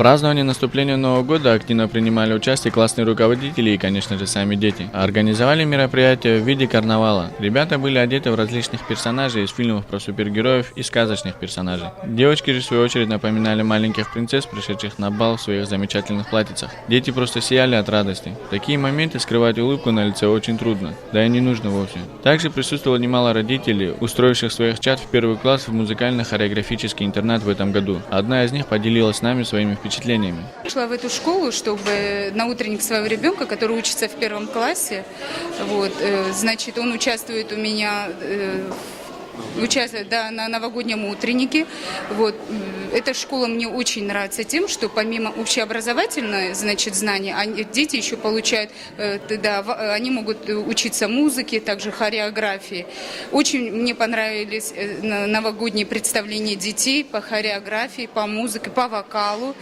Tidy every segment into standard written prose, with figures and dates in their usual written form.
праздновании наступления Нового года активно принимали участие классные руководители и, конечно же, сами дети. Организовали мероприятие в виде карнавала. Ребята были одеты в различных персонажей из фильмов про супергероев и сказочных персонажей. Девочки же, в свою очередь, напоминали маленьких принцесс, пришедших на бал в своих замечательных платьицах. Дети просто сияли от радости. В такие моменты скрывать улыбку на лице очень трудно, да и не нужно вовсе. Также присутствовало немало родителей, устроивших своих чад в первый класс в музыкально-хореографический интернат в этом году. Одна из них поделилась с нами своими впечатлениями. Шла в эту школу, чтобы на утренник своего ребенка, который учится в первом классе, значит, он участвует у меня на новогоднем утреннике. Эта школа мне очень нравится тем, что помимо общеобразовательных, знаний, дети еще получают, они могут учиться музыке, также хореографии. Очень мне понравились новогодние представления детей по хореографии, по музыке, по вокалу.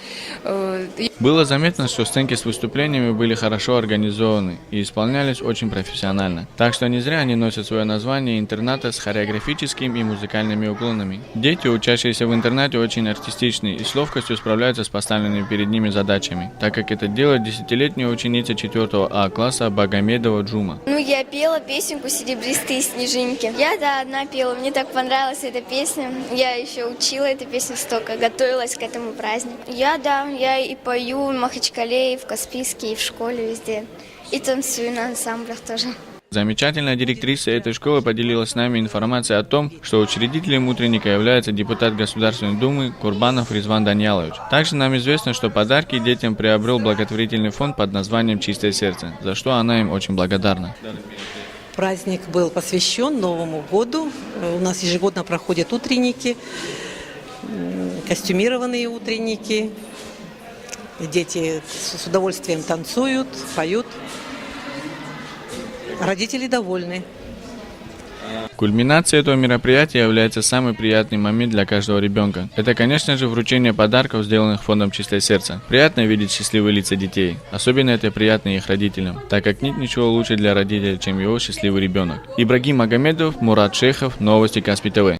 Было заметно, что сценки с выступлениями были хорошо организованы и исполнялись очень профессионально. Так что не зря они носят свое название интерната с хореографическими и музыкальными уклонами. Дети, учащиеся в интернате, очень артистичны и с ловкостью справляются с поставленными перед ними задачами, так как это делает 10-летняя ученица 4 А класса Багамедова Джума. Я пела песенку «Серебристые снежинки». Я, одна пела, мне так понравилась эта песня. Я еще учила эту песню столько, готовилась к этому празднику. Я и пою в Махачкале, и в Каспийске, и в школе, везде. И танцую на ансамблях тоже. Замечательная директриса этой школы поделилась с нами информацией о том, что учредителем утренника является депутат Государственной Думы Курбанов Ризван Даниялович. Также нам известно, что подарки детям приобрел благотворительный фонд под названием «Чистое сердце», за что она им очень благодарна. Праздник был посвящен Новому году. У нас ежегодно проходят утренники, костюмированные утренники. Дети с удовольствием танцуют, поют. Родители довольны. Кульминацией этого мероприятия является самый приятный момент для каждого ребенка. Это, конечно же, вручение подарков, сделанных фондом «Чистое сердце». Приятно видеть счастливые лица детей. Особенно это приятно их родителям, так как нет ничего лучше для родителей, чем его счастливый ребенок. Ибрагим Магомедов, Мурат Шейхов, Новости Каспий ТВ.